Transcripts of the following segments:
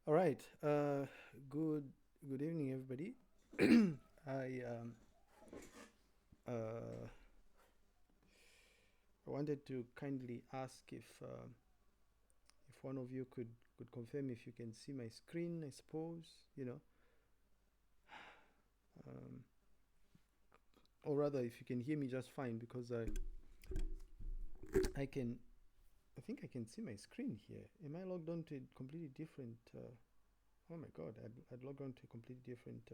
All right. Good good evening, everybody. I uh, I wanted to kindly ask if one of you could confirm if you can see my screen. I suppose um, or rather, if you can hear me just fine, because I can I think I can see my screen here. Am I logged on to a completely different? Oh my God! I'd logged on to a completely different.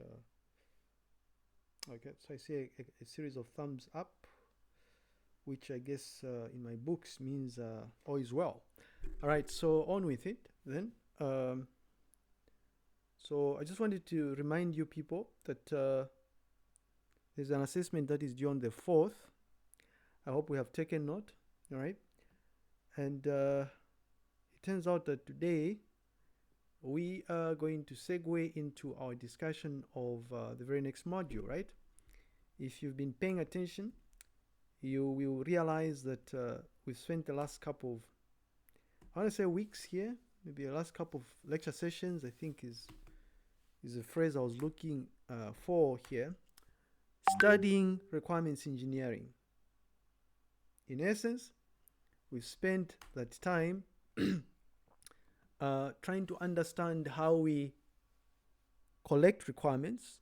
Okay, so I see a series of thumbs up, which I guess in my books means all is well. All right, so on with it then. So I just wanted to remind you people that there's an assessment that is due on the 4th. I hope we have taken note. All right, and it turns out that today we are going to segue into our discussion of the very next module, right? If you've been paying attention, you will realize that we've spent the last couple of, I want to say, weeks here, maybe the last couple of lecture sessions, I think is a phrase I was looking for here, studying requirements engineering. In essence, we've spent that time trying to understand how we collect requirements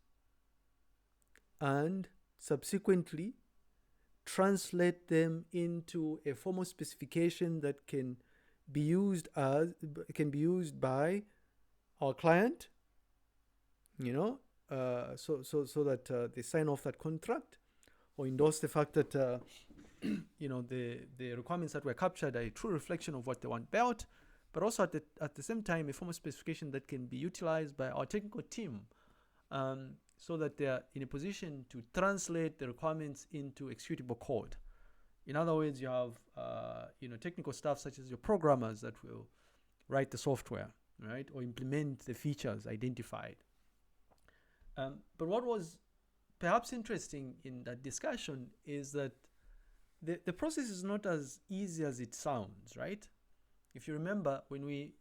and subsequently translate them into a formal specification that can be used by our client, so that they sign off that contract or endorse the fact that the requirements that were captured are a true reflection of what they want built, but also at the same time a formal specification that can be utilized by our technical team, so that they are in a position to translate the requirements into executable code. In other words, you have technical staff such as your programmers that will write the software, right, or implement the features identified. But what was perhaps interesting in that discussion is that the process is not as easy as it sounds, right? If you remember, when we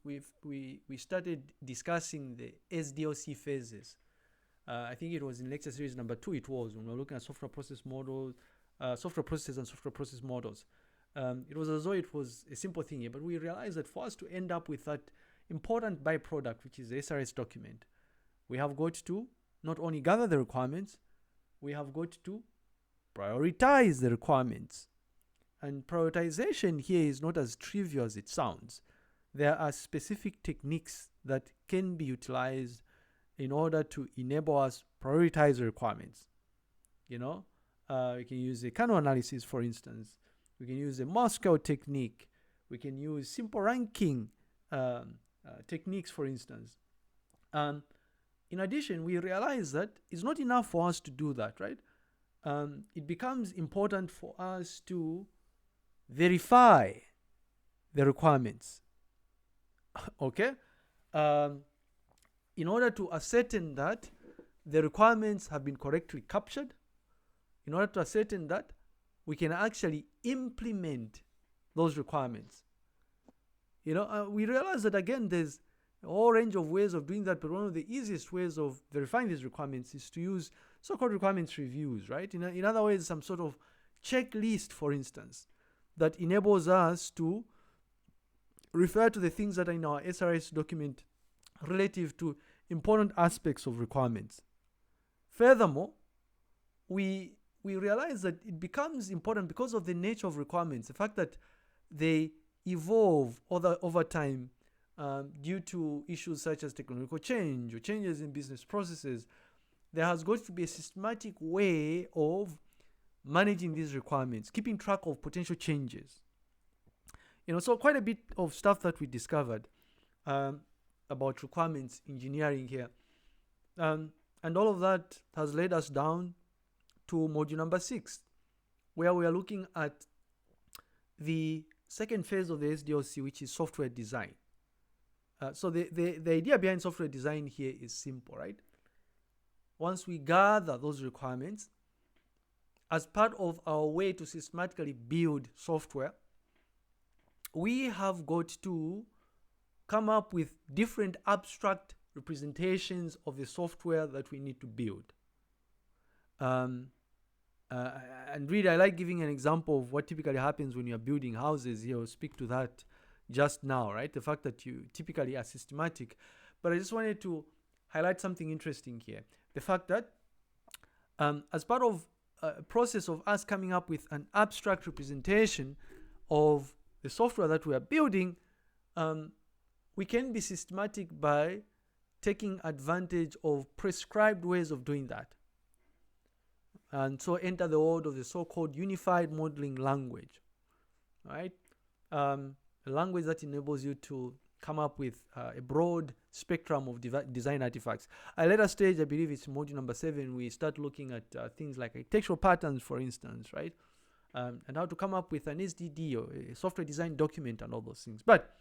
started discussing the SDLC phases, I think it was in lecture series number 2. It was when we were looking at software process models, software processes and software process models. It was as though it was a simple thing here, but we realized that for us to end up with that important byproduct, which is the SRS document, we have got to not only gather the requirements, we have got to prioritize the requirements. And prioritization here is not as trivial as it sounds. There are specific techniques that can be utilized in order to enable us prioritize the requirements. We can use a Kano analysis, for instance. We can use a Moscow technique. We can use simple ranking techniques, for instance. in addition, we realize that it's not enough for us to do that, right? It becomes important for us to verify the requirements. Okay? In order to ascertain that the requirements have been correctly captured, in order to ascertain that we can actually implement those requirements. We realize that, again, there's a whole range of ways of doing that, but one of the easiest ways of verifying these requirements is to use so-called requirements reviews, right? In other words, some sort of checklist, for instance, that enables us to refer to the things that are in our SRS document relative to important aspects of requirements. Furthermore, we realize that it becomes important because of the nature of requirements, the fact that they evolve over time due to issues such as technological change or changes in business processes. There has got to be a systematic way of managing these requirements, keeping track of potential changes. So quite a bit of stuff that we discovered about requirements engineering here. And all of that has led us down to module number 6, where we are looking at the second phase of the SDLC, which is software design. So the idea behind software design here is simple, right? Once we gather those requirements, as part of our way to systematically build software, we have got to come up with different abstract representations of the software that we need to build. And really, I like giving an example of what typically happens when you're building houses here. I'll speak to that just now, right? The fact that you typically are systematic. But I just wanted to highlight something interesting here. The fact that as part of a process of us coming up with an abstract representation of the software that we are building, we can be systematic by taking advantage of prescribed ways of doing that. And so enter the world of the so-called unified modeling language, right? A language that enables you to come up with a broad spectrum of design artifacts. At a later stage, I believe it's module number 7, we start looking at things like architectural patterns, for instance, right? And how to come up with an SDD or a software design document and all those things. But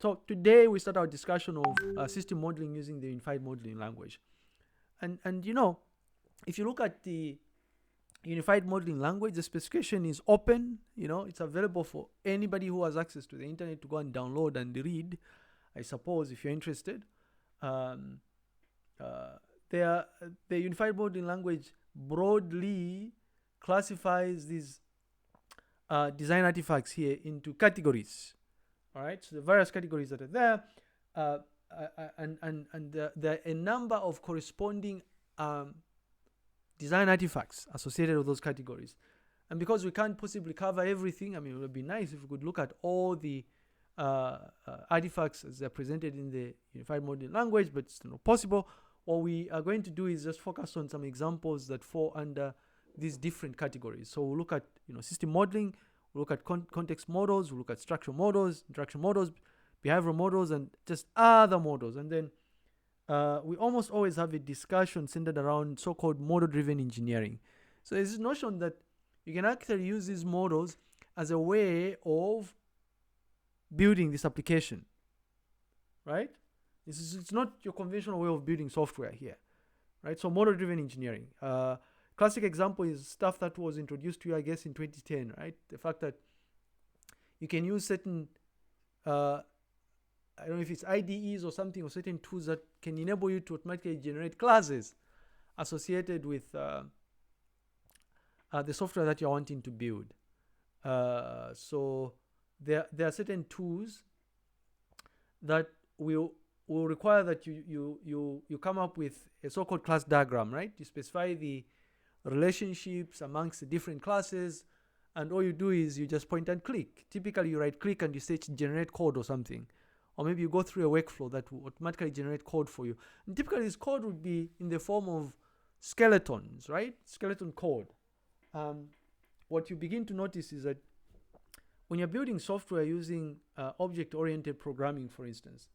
so today we start our discussion of system modeling using the unified modeling language. And if you look at the unified modeling language, the specification is open. It's available for anybody who has access to the internet to go and download and read, I suppose, if you're interested. The unified modeling language broadly classifies these design artifacts here into categories. All right, so the various categories that are there, and there are a number of corresponding design artifacts associated with those categories. And because we can't possibly cover everything, it would be nice if we could look at all the artifacts as they're presented in the unified modeling language, but it's not possible. What we are going to do is just focus on some examples that fall under these different categories. So we'll look at system modeling, we'll look at context models, we'll look at structural models, interaction models, behavioral models, and just other models. And then we almost always have a discussion centered around so-called model-driven engineering. So there's this notion that you can actually use these models as a way of building this application, right? It's not your conventional way of building software here, right? So model-driven engineering. Classic example is stuff that was introduced to you, I guess, in 2010, right? The fact that you can use certain I don't know if it's IDEs or something, or certain tools that can enable you to automatically generate classes associated with the software that you're wanting to build. So there are certain tools that will require that you come up with a so-called class diagram, right? You specify the relationships amongst the different classes, and all you do is you just point and click. Typically, you right click and you say generate code or something. Or maybe you go through a workflow that will automatically generate code for you. And typically, this code would be in the form of skeletons, right? Skeleton code. What you begin to notice is that when you're building software using object-oriented programming, for instance,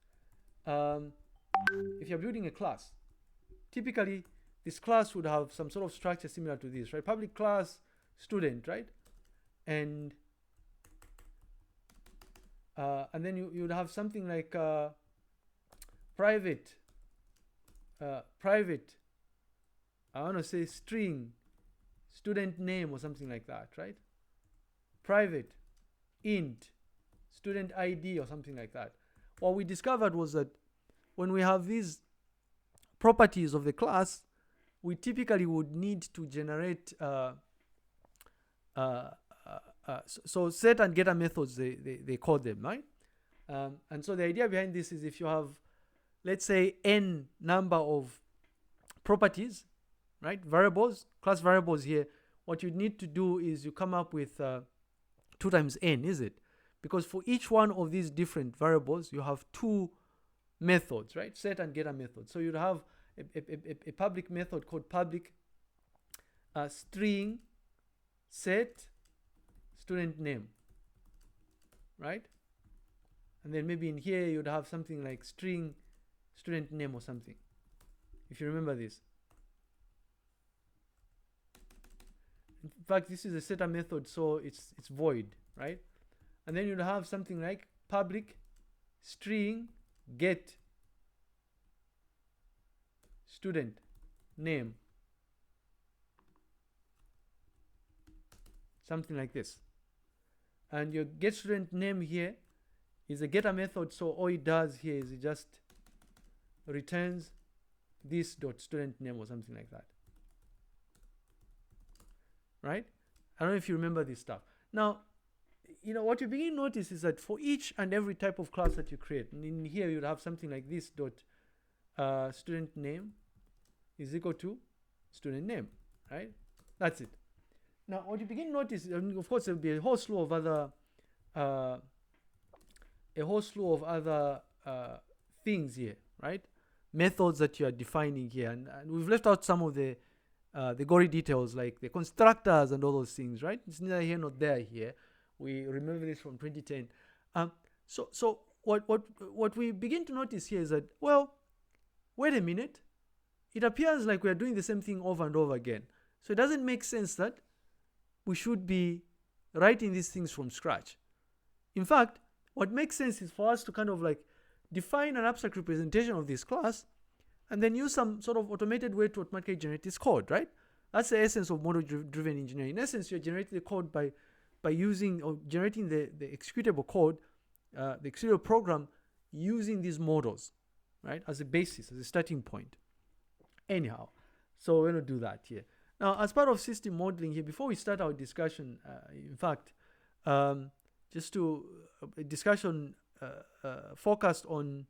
if you're building a class, typically this class would have some sort of structure similar to this, right? Public class, student, right? And then you would have something like private, I want to say string, student name or something like that, right? Private, int, student ID or something like that. What we discovered was that when we have these properties of the class, we typically would need to generate so set and getter methods, they call them, right? And so the idea behind this is if you have, let's say, n number of properties, right? Variables, class variables here, what you need to do is you come up with 2 times n, is it? Because for each one of these different variables, you have 2 methods, right? Set and getter methods. So you'd have a public method called public string set student name, right? And then maybe in here you'd have something like string student name or something, if you remember this. In fact, this is a setter method, so it's void, right? And then you'd have something like public string get student name, something like this. And your get student name here is a getter method, so all it does here is it just returns this dot student name or something like that, right? I don't know if you remember this stuff. Now, what you begin to notice is that for each and every type of class that you create, and in here you'd have something like this dot student name is equal to student name, right? That's it. Now, what you begin to notice, and of course, there will be a whole slew of other things here, right? Methods that you are defining here, and we've left out some of the gory details like the constructors and all those things, right? It's neither here nor there here. We remember this from 2010. So what we begin to notice here is that, well, wait a minute. It appears like we are doing the same thing over and over again. So it doesn't make sense that we should be writing these things from scratch. In fact, what makes sense is for us to kind of like define an abstract representation of this class and then use some sort of automated way to automatically generate this code, right? That's the essence of model-driven engineering. In essence, you're generating the code by using or generating the executable code, the executable program using these models, right? As a basis, as a starting point. Anyhow, so we're going to do that here. Now, as part of system modeling here, before we start our discussion, in fact, just to a discussion focused on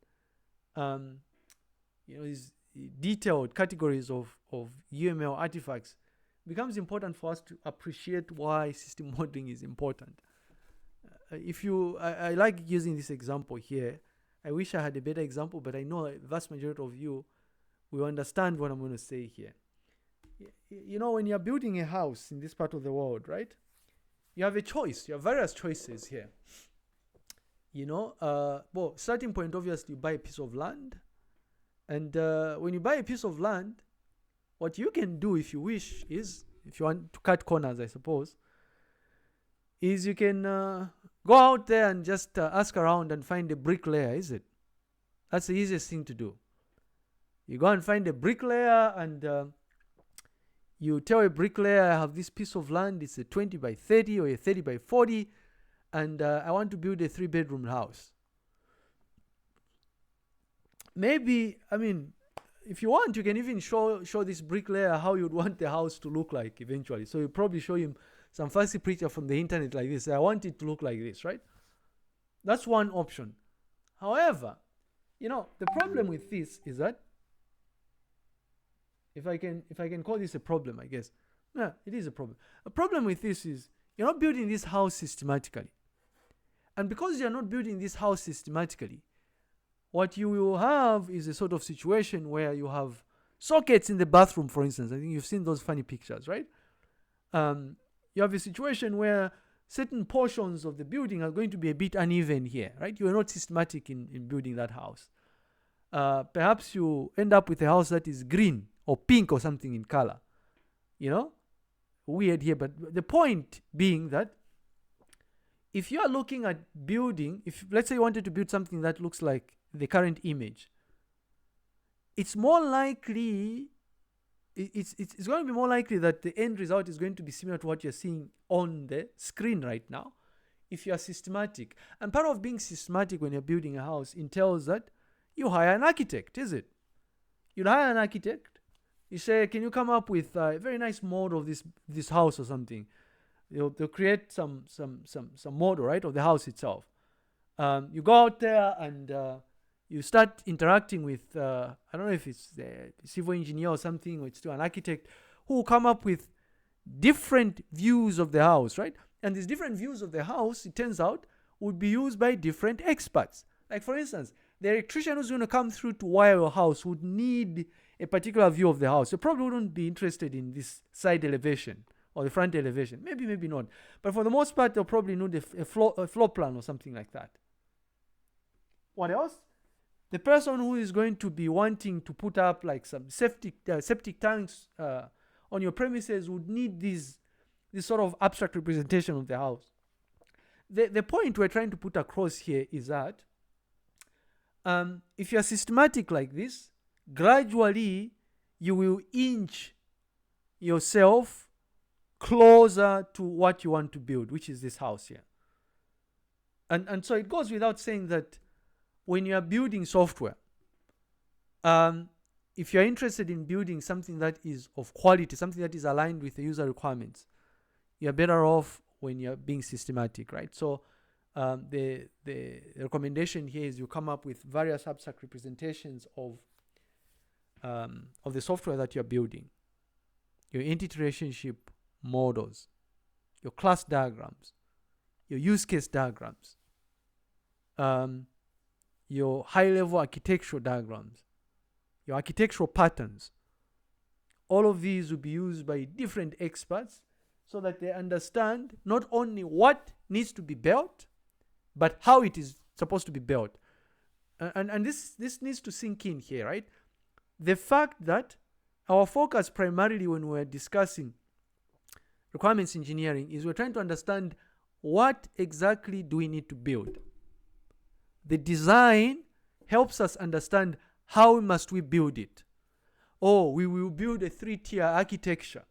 these detailed categories of UML artifacts, becomes important for us to appreciate why system modeling is important. I like using this example here. I wish I had a better example, but I know a vast majority of you will understand what I'm going to say here. When you're building a house in this part of the world, right? You have a choice. You have various choices here. Starting point, obviously, you buy a piece of land. And when you buy a piece of land, what you can do if you wish is, if you want to cut corners, I suppose, is you can go out there and just ask around and find a bricklayer, is it? That's the easiest thing to do. You go and find a bricklayer and you tell a bricklayer, I have this piece of land, it's a 20 by 30 or a 30 by 40, and I want to build a 3-bedroom house. Maybe, if you want, you can even show this bricklayer how you'd want the house to look like eventually. So you probably show him some fancy picture from the internet like this. I want it to look like this, right? That's one option. However, the problem with this is that, if I can call this a problem, I guess. Yeah, it is a problem. A problem with this is you're not building this house systematically. And because you're not building this house systematically, what you will have is a sort of situation where you have sockets in the bathroom, for instance. I think you've seen those funny pictures, right? You have a situation where certain portions of the building are going to be a bit uneven here, right? You are not systematic in building that house. Perhaps you end up with a house that is green or pink or something in color. Weird here, but the point being that if you are looking at building, if let's say you wanted to build something that looks like the current image, it's more likely, it's going to be more likely that the end result is going to be similar to what you're seeing on the screen right now if you are systematic. And part of being systematic when you're building a house entails that you hire an architect, is it? You hire an architect, you say, can you come up with a very nice model of this house or something? They'll create some model, right, of the house itself. You go out there and you start interacting with, I don't know if it's the civil engineer or something, or it's still an architect, who will come up with different views of the house, right? And these different views of the house, it turns out, would be used by different experts. Like, for instance, the electrician who's going to come through to wire your house would need a particular view of the house. You probably wouldn't be interested in this side elevation or the front elevation. Maybe not. But for the most part, they'll probably need a floor plan or something like that. What else? The person who is going to be wanting to put up like some septic tanks on your premises would need this sort of abstract representation of the house. The point we're trying to put across here is that if you're systematic like this, gradually you will inch yourself closer to what you want to build, which is this house here. And so it goes without saying that when you are building software, if you're interested in building something that is of quality, something that is aligned with the user requirements, you're better off when you're being systematic, right? So the recommendation here is you come up with various abstract representations of the software that you're building, your entity relationship models, your class diagrams, your use case diagrams, your high-level architectural diagrams, your architectural patterns. All of these will be used by different experts so that they understand not only what needs to be built, but how it is supposed to be built. And this needs to sink in here, right? The fact that our focus primarily when we're discussing requirements engineering is we're trying to understand what exactly do we need to build. The design helps us understand how must we build it. Oh, we will build a 3-tier architecture,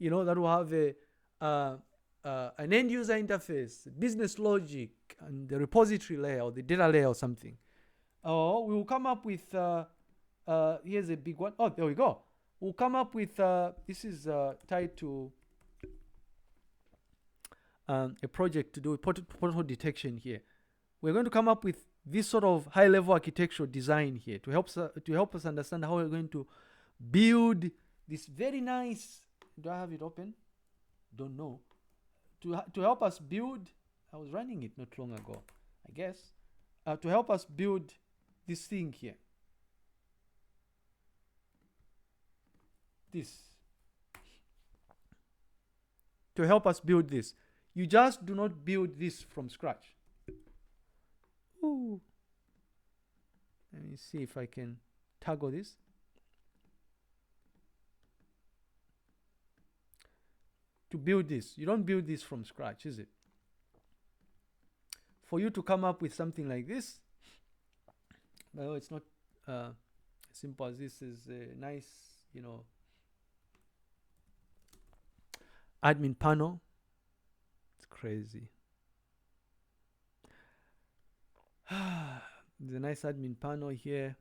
that will have an end user interface, business logic, and the repository layer or the data layer or something. Or we will come up with, here's a big one. Oh, there we go. We'll come up with, this is tied to a project to do with pothole detection here. We're going to come up with this sort of high-level architectural design here to help us understand how we're going to build this very nice. Do I have it open? Don't know. To help us build, I was running it not long ago, I guess. To help us build this thing here. To help us build this. You just do not build this from scratch. Ooh. Let me see if I can toggle this. To build this, you don't build this from scratch, is it? For you to come up with something like this, well, it's not as simple as this. Is a nice, admin panel. It's crazy. There's a nice admin panel here.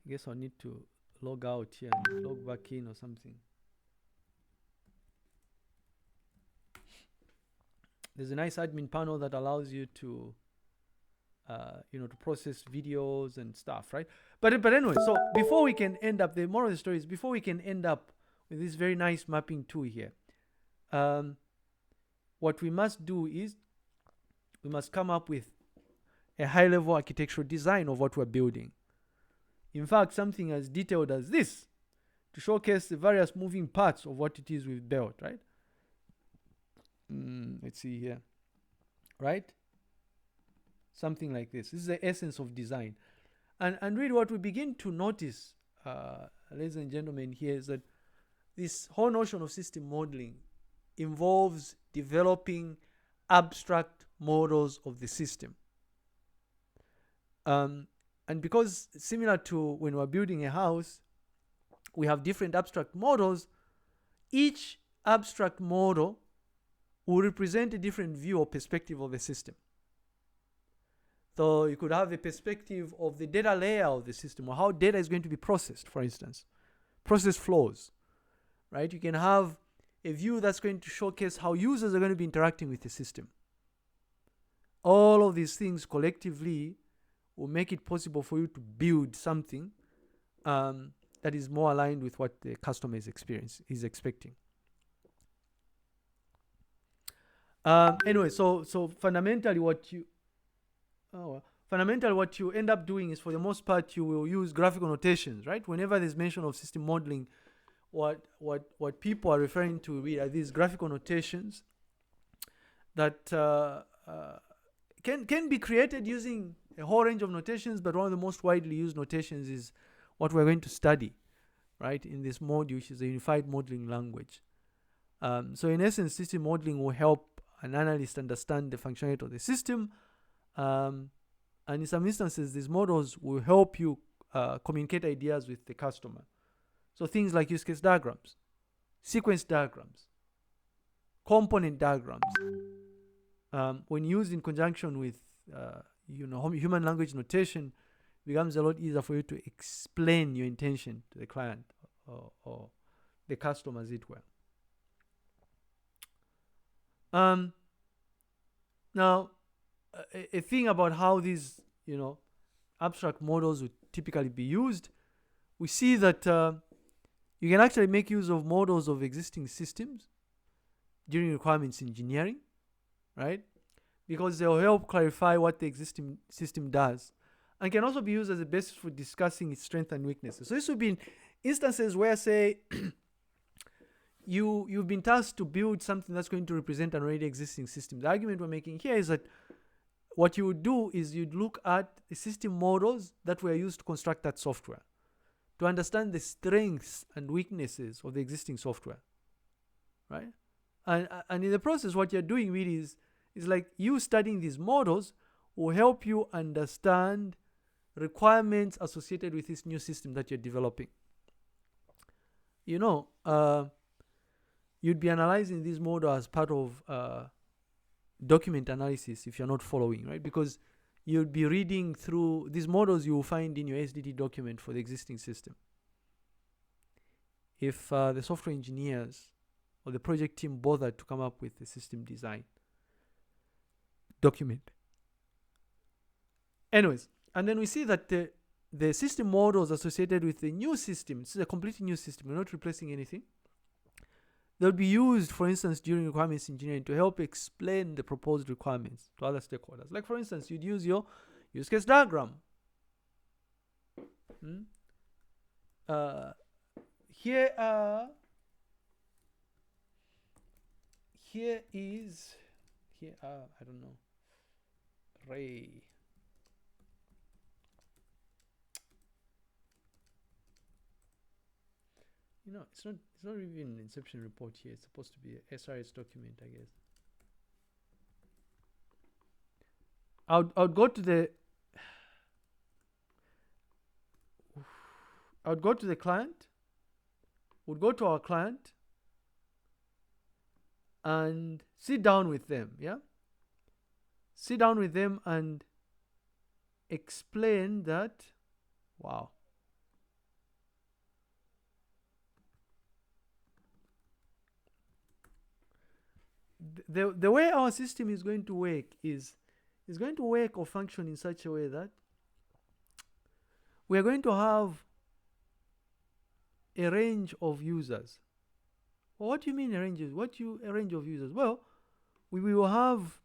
I guess I'll need to log out here and log back in or something. There's a nice admin panel that allows you to, to process videos and stuff, right? But anyway, so before we can end up, the moral of the story is before we can end up with this very nice mapping tool here, what we must do is we must come up with a high-level architectural design of what we're building. In fact, something as detailed as this to showcase the various moving parts of what it is we've built, right? Let's see here, right? Something like this. This is the essence of design. And really what we begin to notice ladies and gentlemen, here is that this whole notion of system modeling involves developing abstract models of the system. And because similar to when we're building a house, we have different abstract models, each abstract model will represent a different view or perspective of the system. So you could have a perspective of the data layer of the system, or how data is going to be processed, for instance, process flows, right? You can have a view that's going to showcase how users are going to be interacting with the system. All of these things collectively will make it possible for you to build something that is more aligned with what the customer is expecting. Anyway, so fundamentally what you end up doing is, for the most part, you will use graphical notations, right? Whenever there's mention of system modeling, what people are referring to are these graphical notations that can be created using a whole range of notations, but one of the most widely used notations is what we're going to study, right, in this module, which is a unified modeling language. So in essence, system modeling will help an analyst understand the functionality of the system, and in some instances, these models will help you communicate ideas with the customer. So things like use case diagrams, sequence diagrams, component diagrams, when used in conjunction with human language notation, becomes a lot easier for you to explain your intention to the client or the customer, as it were. Now, a thing about how these abstract models would typically be used, we see that you can actually make use of models of existing systems during requirements engineering, right? Because they'll help clarify what the existing system does, and can also be used as a basis for discussing its strengths and weaknesses. So this would be in instances where, say, you've been tasked to build something that's going to represent an already existing system. The argument we're making here is that what you would do is you'd look at the system models that were used to construct that software to understand the strengths and weaknesses of the existing software, right? And in the process, what you're doing really is like you studying these models will help you understand requirements associated with this new system that you're developing. You'd be analyzing this model as part of document analysis if you're not following, right? Because you'll be reading through these models you will find in your SDD document for the existing system. If the software engineers or the project team bothered to come up with the system design document. Anyways, and then we see that the system models associated with the new system, this is a completely new system, we're not replacing anything. They'll be used, for instance, during requirements engineering to help explain the proposed requirements to other stakeholders. Like, for instance, you'd use your use case diagram. Here I don't know, Ray. It's not even an inception report here. It's supposed to be a SRS document, I guess. I would go to the client. Would go to our client and sit down with them, yeah? Sit down with them and explain that, wow. The way our system is going to work is going to work or function in such a way that we are going to have a range of users. Well, what do you mean a range? A range of users? Well, we will have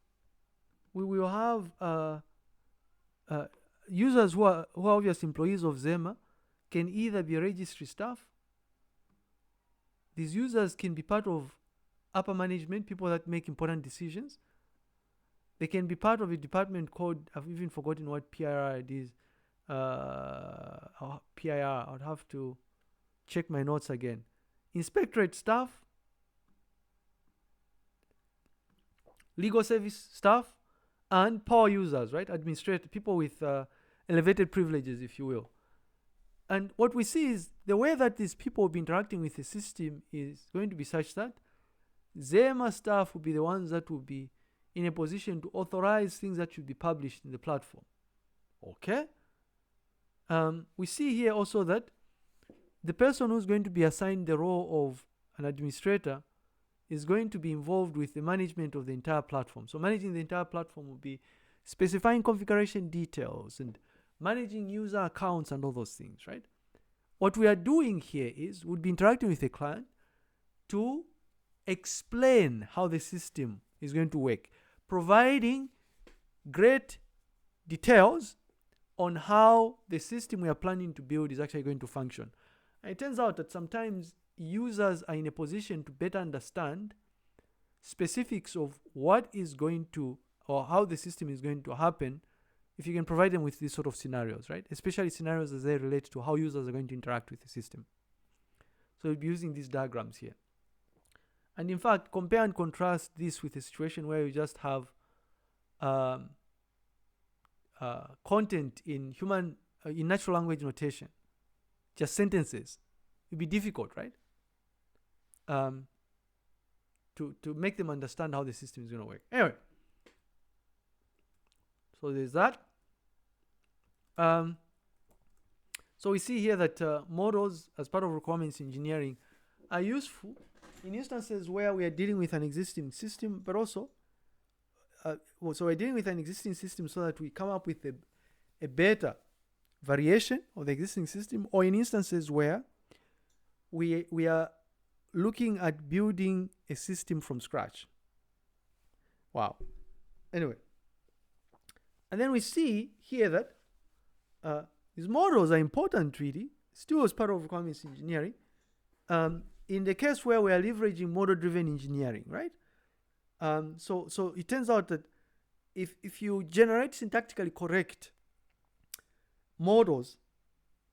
users who are obvious employees of Zema, can either be registry staff. These users can be part of upper management, people that make important decisions. They can be part of a department called, I've even forgotten what PIR it is. PIR, I would have to check my notes again. Inspectorate staff, legal service staff, and power users, right? Administrator, people with elevated privileges, if you will. And what we see is the way that these people will be interacting with the system is going to be such that Zema staff will be the ones that will be in a position to authorize things that should be published in the platform. Okay? We see here also that the person who's going to be assigned the role of an administrator is going to be involved with the management of the entire platform. So managing the entire platform will be specifying configuration details and managing user accounts and all those things, right? What we are doing here is we'll be interacting with the client to explain how the system is going to work, providing great details on how the system we are planning to build is actually going to function. And it turns out that sometimes users are in a position to better understand specifics of what is going to, or how the system is going to happen, if you can provide them with these sort of scenarios, right? Especially scenarios as they relate to how users are going to interact with the system. So we'll be using these diagrams here. And in fact, compare and contrast this with a situation where you just have content in in natural language notation, just sentences. It'd be difficult, right? To make them understand how the system is going to work. Anyway, so there's that. So we see here that models as part of requirements engineering are useful in instances where we are dealing with an existing system, but also so we're dealing with an existing system so that we come up with a better variation of the existing system, or in instances where we are looking at building a system from scratch. Wow. Anyway, and then we see here that these models are important, really, still as part of requirements engineering. In the case where we are leveraging model-driven engineering, right? So it turns out that if you generate syntactically correct models,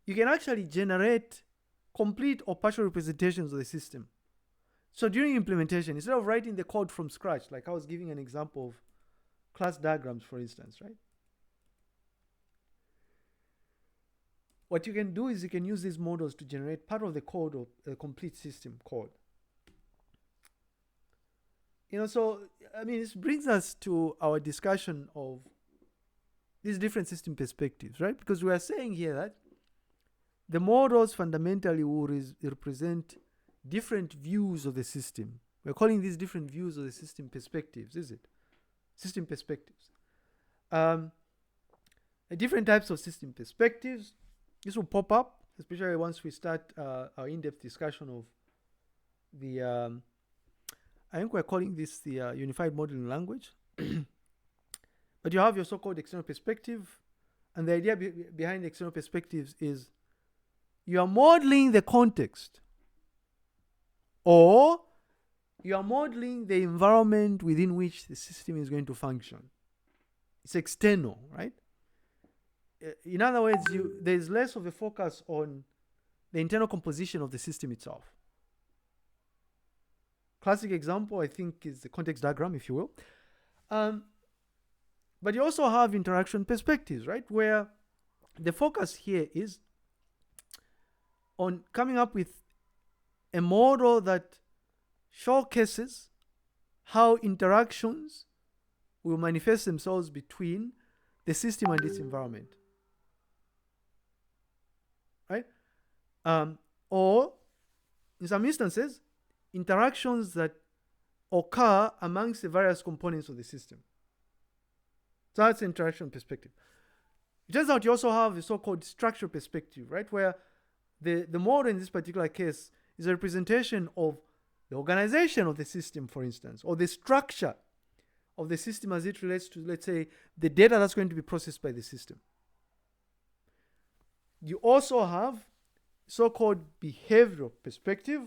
you can actually generate complete or partial representations of the system. So during implementation, instead of writing the code from scratch, like I was giving an example of class diagrams, for instance, right? What you can do is you can use these models to generate part of the code of a complete system code. So, I mean, this brings us to our discussion of these different system perspectives, right? Because we are saying here that the models fundamentally will represent different views of the system. We're calling these different views of the system perspectives, is it? System perspectives. Different types of system perspectives. This will pop up, especially once we start our in-depth discussion of the, I think we're calling this the unified modeling language. But you have your so-called external perspective. And the idea behind the external perspectives is you are modeling the context, or you are modeling the environment within which the system is going to function. It's external, right? In other words, there's less of a focus on the internal composition of the system itself. Classic example, I think, is the context diagram, if you will. But you also have interaction perspectives, right? Where the focus here is on coming up with a model that showcases how interactions will manifest themselves between the system and its environment. Right? Or, in some instances, interactions that occur amongst the various components of the system. So that's interaction perspective. It turns out you also have the so-called structure perspective, right? Where the model in this particular case is a representation of the organization of the system, for instance, or the structure of the system as it relates to, let's say, the data that's going to be processed by the system. You also have so-called behavioral perspective,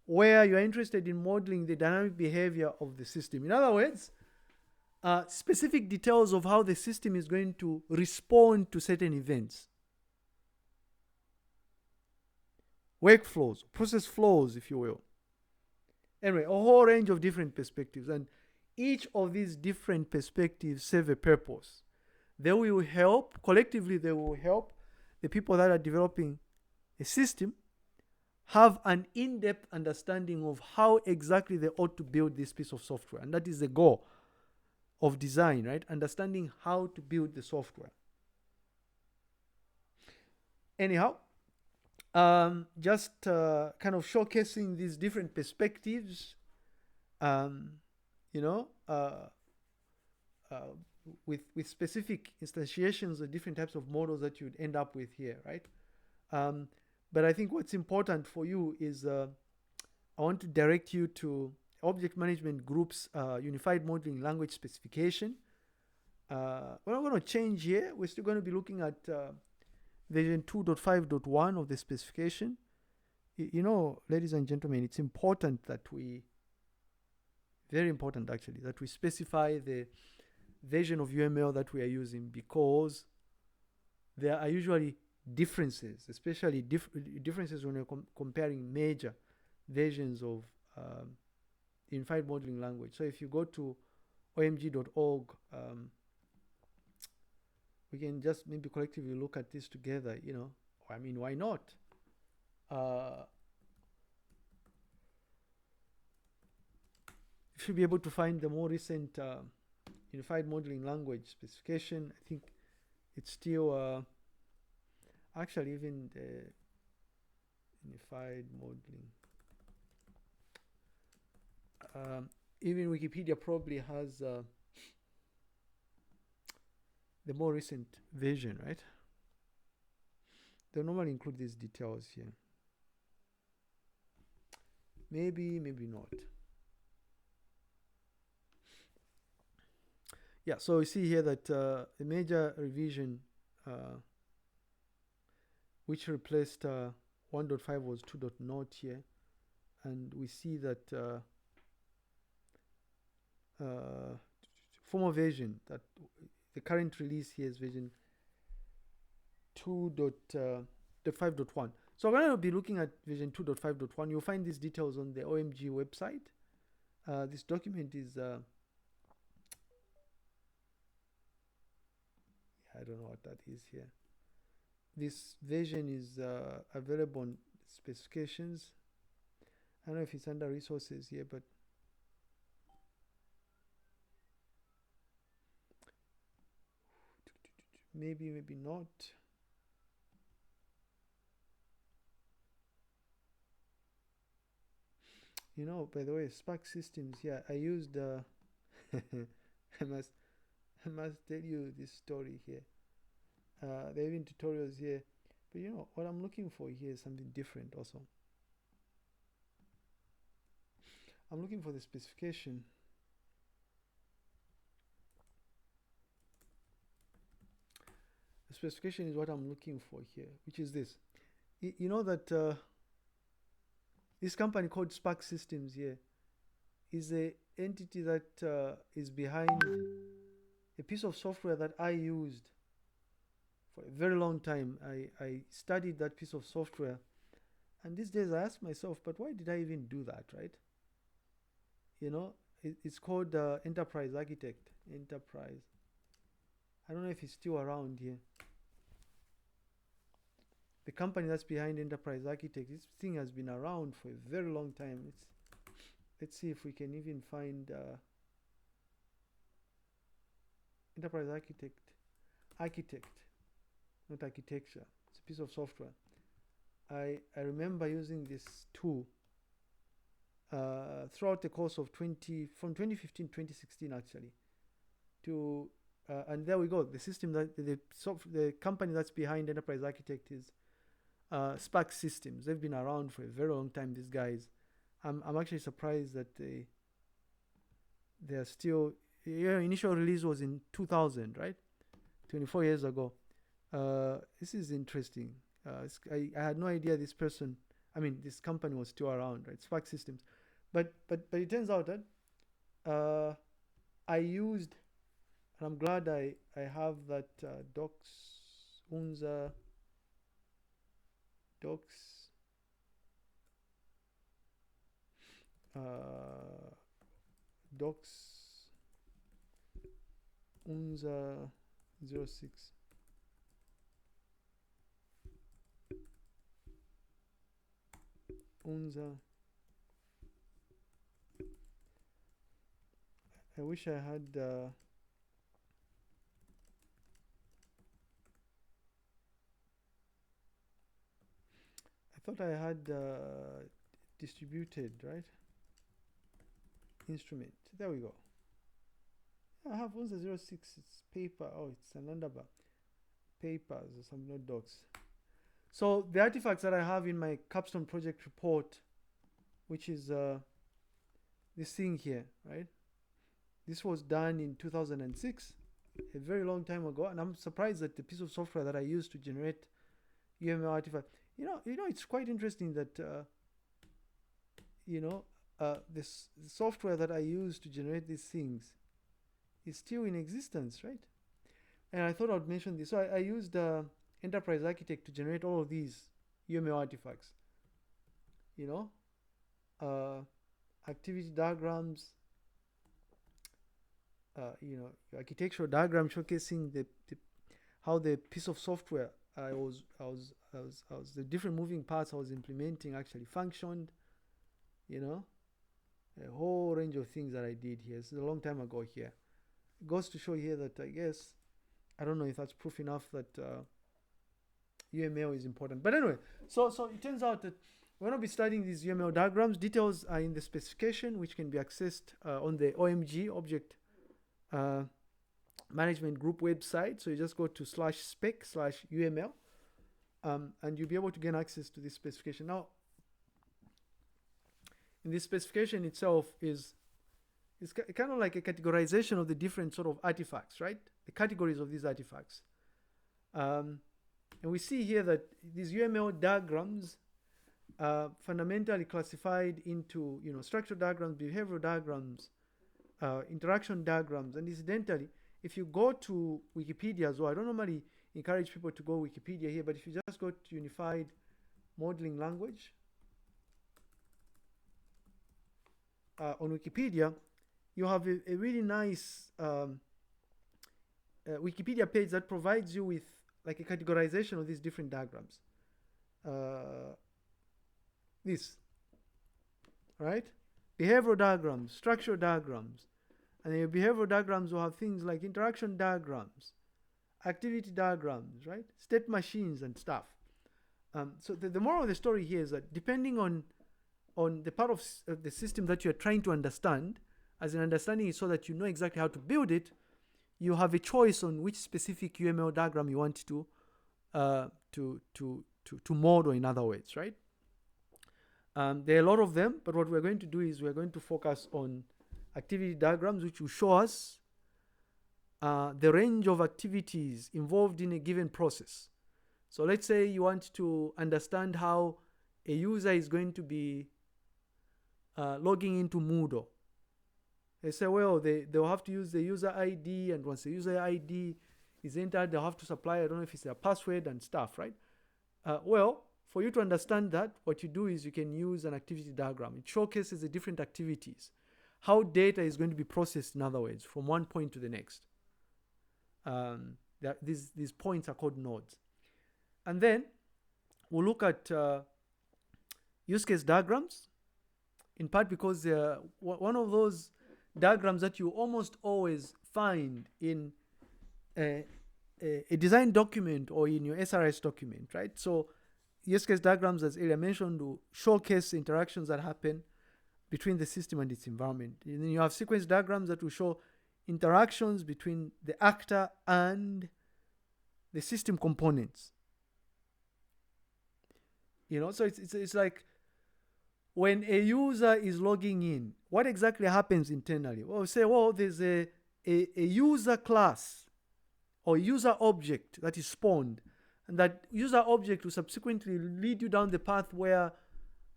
where you're interested in modeling the dynamic behavior of the system. In other words, specific details of how the system is going to respond to certain events. workflows, process flows, if you will. Anyway, a whole range of different perspectives, and each of these different perspectives serve a purpose. They will help, collectively, they will help the people that are developing a system have an in-depth understanding of how exactly they ought to build this piece of software. And that is the goal of design, right? Understanding how to build the software. Anyhow, just kind of showcasing these different perspectives, um, you know, with specific instantiations of different types of models that you'd end up with here, right? But I think what's important for you is I want to direct you to Object Management Group's Unified Modeling Language Specification. We're not going to change here. We're still going to be looking at version 2.5.1 of the specification. You know, ladies and gentlemen, it's important that we, very important actually, that we specify the version of UML that we are using, because there are usually differences, especially differences when you're comparing major versions of unified modeling language. So if you go to omg.org, we can just maybe collectively look at this together, you know. I mean, why not? You should be able to find the more recent unified modeling language specification. I think it's still actually even the unified modeling. Even Wikipedia probably has the more recent version, right? They normally include these details here. Maybe not. Yeah, so you see here that the major revision which replaced 1.5 was 2.0 here, and we see that former version, that the current release here is version 2.5.1. So we're going to be looking at version 2.5.1. You'll find these details on the OMG website. This document is I don't know what that is here. This version is available on specifications. I don't know if it's under resources here, but maybe not. You know, by the way, Spark Systems, yeah, I used I must tell you this story here. There are even tutorials here, but you know what I'm looking for here is something different also. I'm looking for the specification. The specification is what I'm looking for here, which is this. You know that this company called Spark Systems here is a entity that is behind a piece of software that I used for a very long time. I studied that piece of software, and these days I ask myself, but why did I even do that, right? You know, it's called Enterprise Architect. Enterprise. I don't know if it's still around here. The company that's behind Enterprise Architect, this thing has been around for a very long time. Let's see if we can even find Enterprise Architect, not architecture. It's a piece of software. I remember using this tool throughout the course of from 2015 2016 actually, to and there we go. The system that the company that's behind Enterprise Architect is Spark Systems. They've been around for a very long time, these guys. I'm actually surprised that they're still. Yeah, initial release was in 2000, right? 24 years ago. This is interesting. I had no idea this company was still around, right? Spark Systems, but it turns out that I used, and I'm glad I have that docs unser docs docs unza 06. Unza. I wish I had I thought I had distributed, right? Instrument. There we go. I have Unza 06. It's paper. Oh, it's an underbar. Papers or some, not docs. So the artifacts that I have in my capstone project report, which is this thing here, right? This was done in 2006, a very long time ago, and I'm surprised that the piece of software that I used to generate UML artifact, you know, it's quite interesting that this software that I use to generate these things is still in existence, right? And I thought I'd mention this. So I used Enterprise Architect to generate all of these UML artifacts. Activity diagrams, architectural diagram showcasing how the piece of software the different moving parts I was implementing actually functioned. A whole range of things that I did here. This is a long time ago here. It goes to show here that I don't know if that's proof enough that UML is important. But anyway, so it turns out that we're going to be studying these UML diagrams. Details are in the specification, which can be accessed on the OMG object management group website. So you just go to /spec/UML and you'll be able to gain access to this specification. Now, in this specification itself is kind of like a categorization of the different sort of artifacts, right? The categories of these artifacts. And we see here that these UML diagrams are fundamentally classified into, structural diagrams, behavioral diagrams, interaction diagrams. And incidentally, if you go to Wikipedia as well, I don't normally encourage people to go Wikipedia here, but if you just go to Unified Modeling Language, on Wikipedia, you have a really nice Wikipedia page that provides you with like a categorization of these different diagrams. Right? Behavioral diagrams, structural diagrams. And your behavioral diagrams will have things like interaction diagrams, activity diagrams, right? State machines and stuff. So the moral of the story here is that depending on the part of the system that you're trying to understand, as an understanding is so that you know exactly how to build it, you have a choice on which specific UML diagram you want to model, in other words, right? There are a lot of them, but what we're going to do is we're going to focus on activity diagrams, which will show us the range of activities involved in a given process. So let's say you want to understand how a user is going to be logging into Moodle. They say, well, they'll have to use the user ID, and once the user ID is entered, they'll have to supply, I don't know if it's their password and stuff, right? Well, for you to understand that, what you do is you can use an activity diagram. It showcases the different activities, how data is going to be processed, in other words, from one point to the next. These points are called nodes. And then we'll look at use case diagrams, in part because they're one of those diagrams that you almost always find in a design document or in your SRS document, right? So use case diagrams, as Ilya mentioned, will showcase interactions that happen between the system and its environment. And then you have sequence diagrams that will show interactions between the actor and the system components. So it's like when a user is logging in, what exactly happens internally? Well, we say, there's a user class or user object that is spawned, and that user object will subsequently lead you down the path where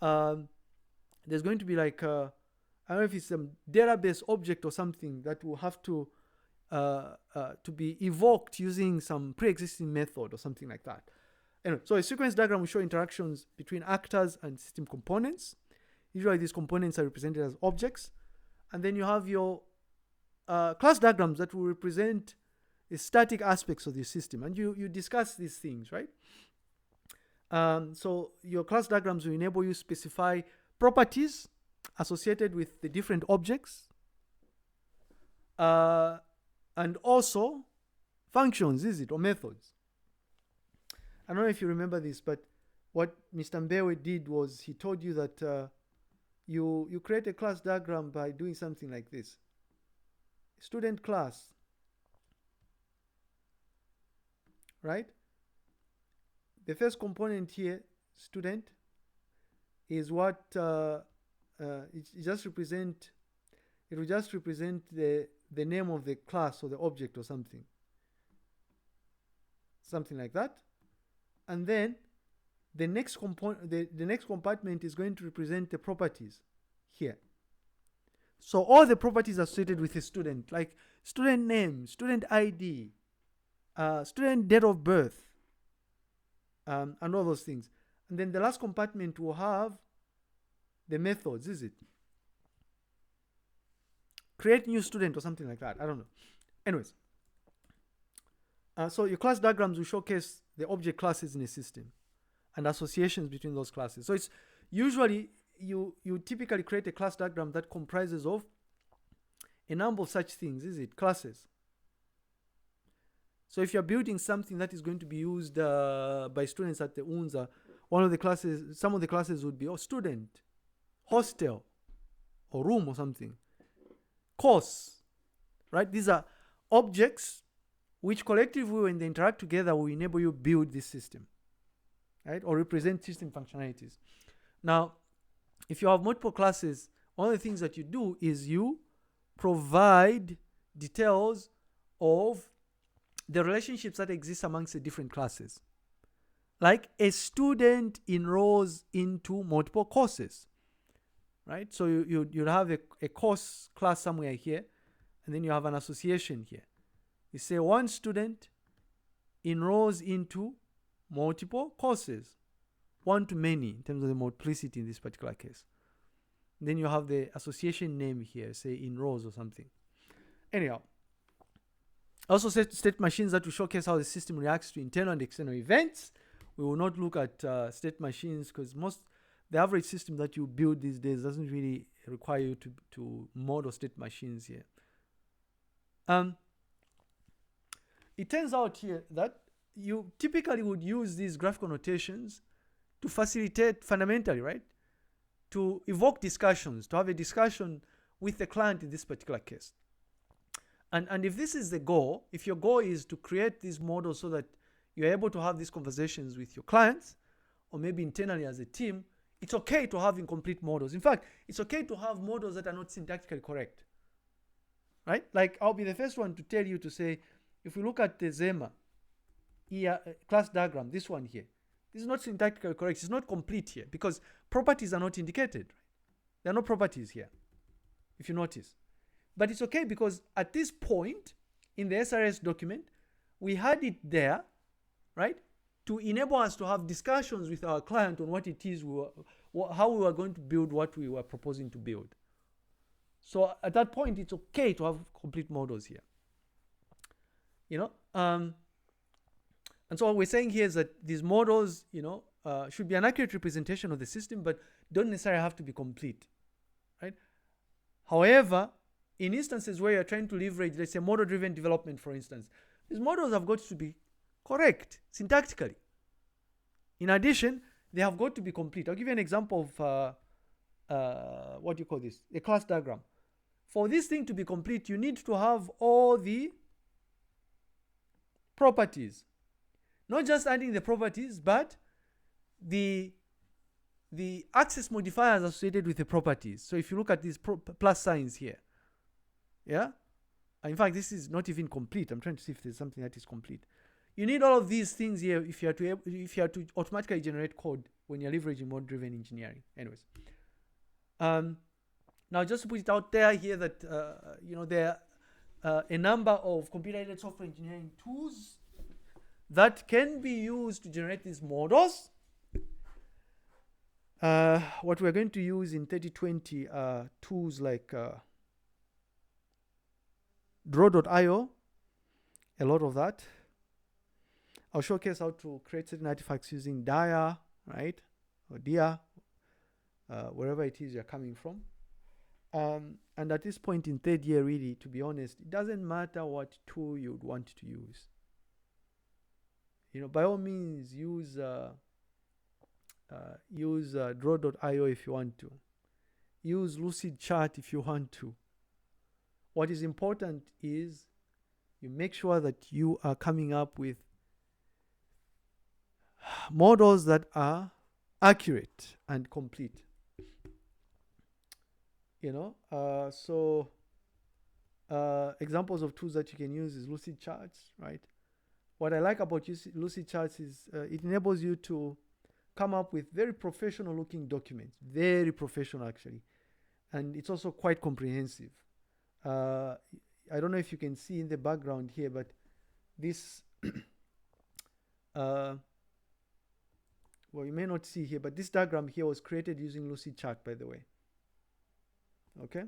there's going to be like I don't know if it's some database object or something that will have to be evoked using some pre-existing method or something like that. Anyway, so a sequence diagram will show interactions between actors and system components. Usually these components are represented as objects. And then you have your class diagrams that will represent the static aspects of the system. And you discuss these things, right? So your class diagrams will enable you to specify properties associated with the different objects. And also functions, or methods. I don't know if you remember this, but what Mr. Mbewe did was he told you that you create a class diagram by doing something like this. Student class, right? The first component here, student, is what it will just represent the name of the class or the object or something like that. And then the next component, the next compartment is going to represent the properties here. So all the properties associated with a student, like student name, student ID, student date of birth, and all those things. And then the last compartment will have the methods, create new student or something like that. I don't know. Anyways, so your class diagrams will showcase the object classes in a system and associations between those classes. So it's usually you typically create a class diagram that comprises of a number of such things, classes. So if you're building something that is going to be used by students at the UNZA, some of the classes would be student, hostel, or room or something. Course, right? These are objects which collectively, when they interact together, will enable you build this system, right? Or represent system functionalities. Now, if you have multiple classes, one of the things that you do is you provide details of the relationships that exist amongst the different classes. Like a student enrolls into multiple courses, right? So you'd have a course class somewhere here, and then you have an association here. You say one student enrolls into multiple courses, one to many in terms of the multiplicity in this particular case. Then you have the association name here, say enrolls or something. Anyhow, also state machines that will showcase how the system reacts to internal and external events. We will not look at state machines because the average system that you build these days doesn't really require you to model state machines here. It turns out here that you typically would use these graphical notations to facilitate fundamentally, right? To evoke discussions, to have a discussion with the client in this particular case. And if this is the goal, if your goal is to create these models so that you're able to have these conversations with your clients, or maybe internally as a team, it's okay to have incomplete models. In fact, it's okay to have models that are not syntactically correct, right? Like I'll be the first one to tell you to say, if we look at the Zema class diagram, this one here, this is not syntactically correct. It's not complete here because properties are not indicated. Right? There are no properties here, if you notice. But it's okay because at this point in the SRS document, we had it there, right, to enable us to have discussions with our client on what it is, how we were going to build what we were proposing to build. So at that point, it's okay to have complete models here. And so what we're saying here is that these models, should be an accurate representation of the system, but don't necessarily have to be complete, right? However, in instances where you're trying to leverage, let's say, model-driven development, for instance, these models have got to be correct syntactically. In addition, they have got to be complete. I'll give you an example of what do you call this? A class diagram. For this thing to be complete, you need to have all the properties. Not just adding the properties, but the access modifiers associated with the properties. So if you look at these plus signs here, yeah? In fact, this is not even complete. I'm trying to see if there's something that is complete. You need all of these things here if you are to automatically generate code when you're leveraging model-driven engineering. Anyways, now just to put it out there here that there are a number of computer-aided software engineering tools that can be used to generate these models. What we're going to use in 3020 are tools like draw.io, a lot of that. I'll showcase how to create certain artifacts using dia, right? Or dia, wherever it is you're coming from. And at this point in third year, really, to be honest, it doesn't matter what tool you'd want to use. By all means, use draw.io if you want to. Use Lucidchart if you want to. What is important is you make sure that you are coming up with models that are accurate and complete. Examples of tools that you can use is Lucidcharts, right? What I like about Lucidcharts is it enables you to come up with very professional looking documents, very professional actually, and it's also quite comprehensive. I don't know if you can see in the background here, but this well, you may not see here, but this diagram here was created using Lucidchart, by the way. Okay.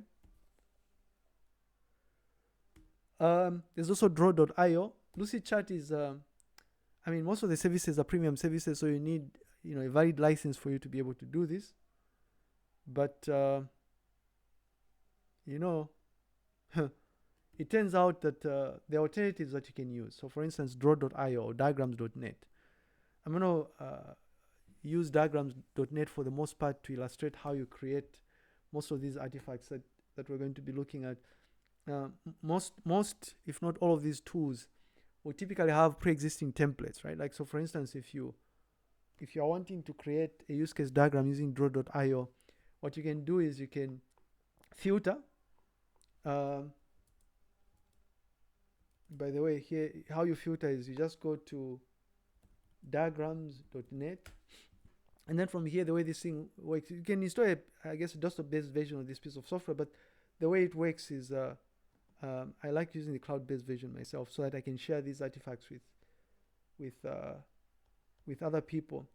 There's also draw.io. Lucidchart is most of the services are premium services, so you need a valid license for you to be able to do this. But it turns out that there are alternatives that you can use. So for instance, draw.io or diagrams.net. I'm going to use diagrams.net for the most part to illustrate how you create most of these artifacts that we're going to be looking at. Most, if not all of these tools will typically have pre-existing templates, right? Like, so for instance, if you are wanting to create a use case diagram using draw.io, what you can do is you can filter. By the way, here, how you filter is you just go to diagrams.net, and then from here, the way this thing works, you can install a desktop-based version of this piece of software, but the way it works is I like using the cloud-based version myself so that I can share these artifacts with other people.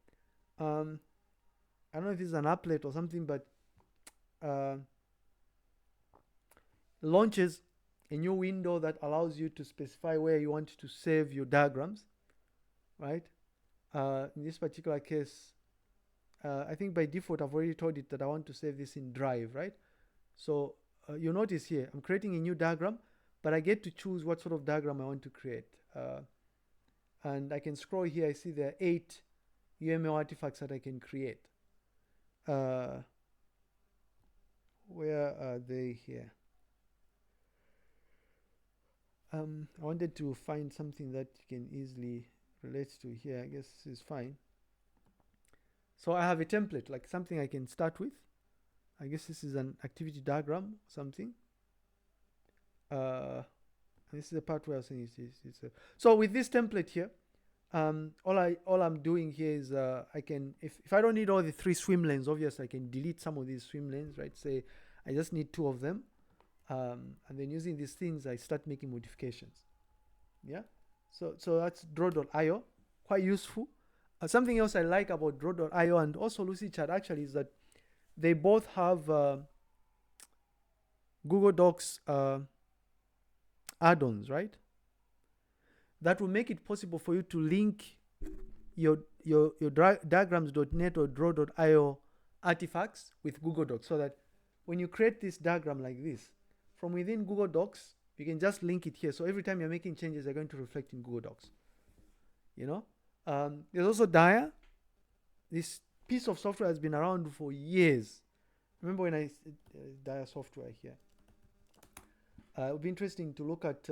I don't know if this is an applet or something, but launches a new window that allows you to specify where you want to save your diagrams, right? In this particular case, I think by default I've already told it that I want to save this in Drive, right? So you notice here I'm creating a new diagram, but I get to choose what sort of diagram I want to create. And I can scroll here. I see there are 8 UML artifacts that I can create. Where are they here? I wanted to find something that you can easily relate to here. I guess this is fine. So I have a template, like something I can start with. I guess this is an activity diagram, something. This is the part where I was saying so with this template here, all I'm doing here is I can, if I don't need all the 3 swim lanes, obviously I can delete some of these swim lanes, right? Say I just need 2 of them, and then using these things I start making modifications. Yeah, so that's draw.io, quite useful. Something else I like about draw.io and also Lucidchart actually is that they both have Google Docs add-ons, right? That will make it possible for you to link your diagrams.net or draw.io artifacts with Google Docs, so that when you create this diagram like this, from within Google Docs, you can just link it here. So every time you're making changes, they're going to reflect in Google Docs. There's also Dia. This piece of software has been around for years. Remember when I said Dia software here? It would be interesting to look at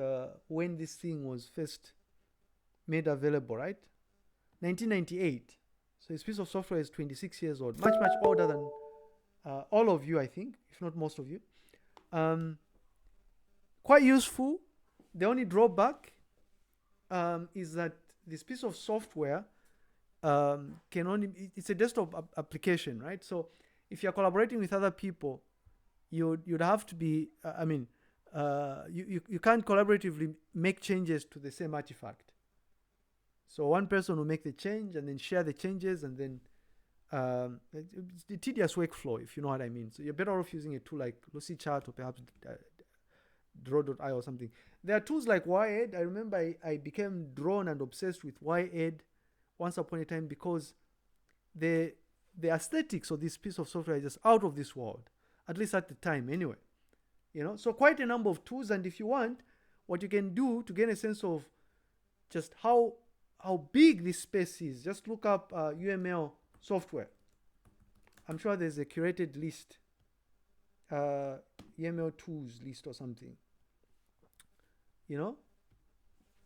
when this thing was first made available, right? 1998. So this piece of software is 26 years old, much older than all of you, I think, if not most of you. Quite useful. The only drawback is that this piece of software it's a desktop application, right? So if you're collaborating with other people, you'd have to be, you can't collaboratively make changes to the same artifact. So one person will make the change and then share the changes, and then It's the tedious workflow, if you know what I mean. So you're better off using a tool like Lucidchart or perhaps Draw.io or something. There are tools like Y.Ed. I remember I became drawn and obsessed with Y.Ed once upon a time because the aesthetics of this piece of software is just out of this world, at least at the time anyway. So quite a number of tools, and if you want, what you can do to get a sense of just how big this space is, just look up UML software. I'm sure there's a curated list, UML tools list or something.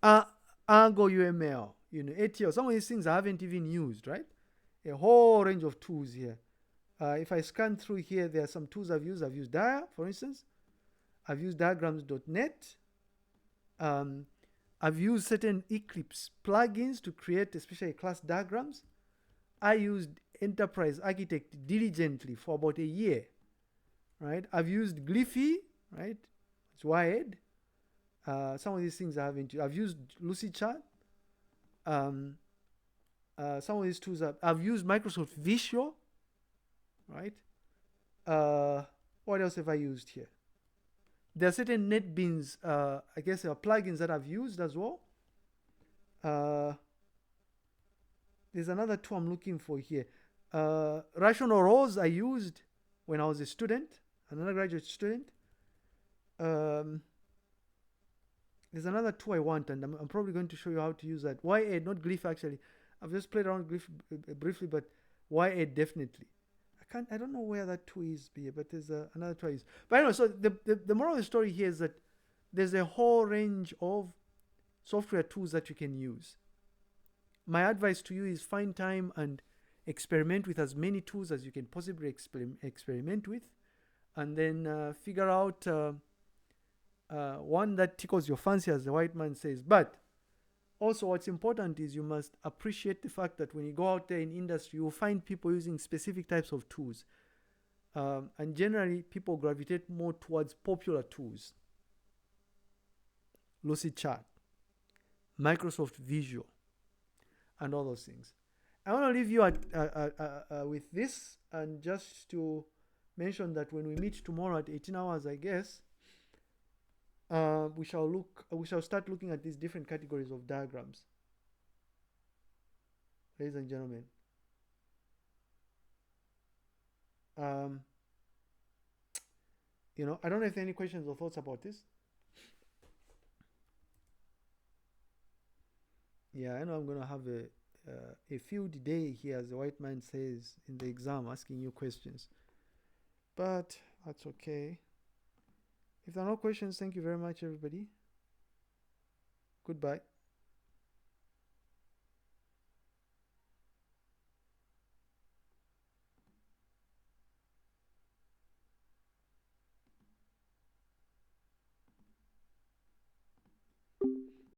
Argo UML, ATL. Some of these things I haven't even used, right? A whole range of tools here. If I scan through here, there are some tools I've used. I've used Dia, for instance. I've used diagrams.net. I've used certain Eclipse plugins to create especially class diagrams. I used Enterprise Architect diligently for about a year, right? I've used Glyphy, right? It's Y.Ed. Some of these things I haven't used. I've used Lucidchart. Some of these tools I've used Microsoft Visual, right? What else have I used here? There are certain NetBeans, I guess there are plugins that I've used as well. There's another tool I'm looking for here. Rational Rows I used when I was a student, an undergraduate student. There's another tool I want, and I'm probably going to show you how to use that. Y.Ed, not Glyph actually. I've just played around with Glyph briefly, but Y.Ed definitely. I don't know where that tool is, but there's another tool I use. But anyway, so the moral of the story here is that there's a whole range of software tools that you can use. My advice to you is find time and experiment with as many tools as you can possibly experiment with, and then figure out one that tickles your fancy, as the white man says. But also what's important is you must appreciate the fact that when you go out there in industry, you'll find people using specific types of tools. And generally, people gravitate more towards popular tools. Lucidchart, Microsoft Visual, and all those things. I want to leave you with this, and just to mention that when we meet tomorrow at 18 hours, I guess, we shall start looking at these different categories of diagrams. Ladies and gentlemen. I don't know if there are any questions or thoughts about this. Yeah, I know I'm going to have a field day here, as the white man says in the exam, asking you questions. But that's okay. If there are no questions, thank you very much, everybody. Goodbye.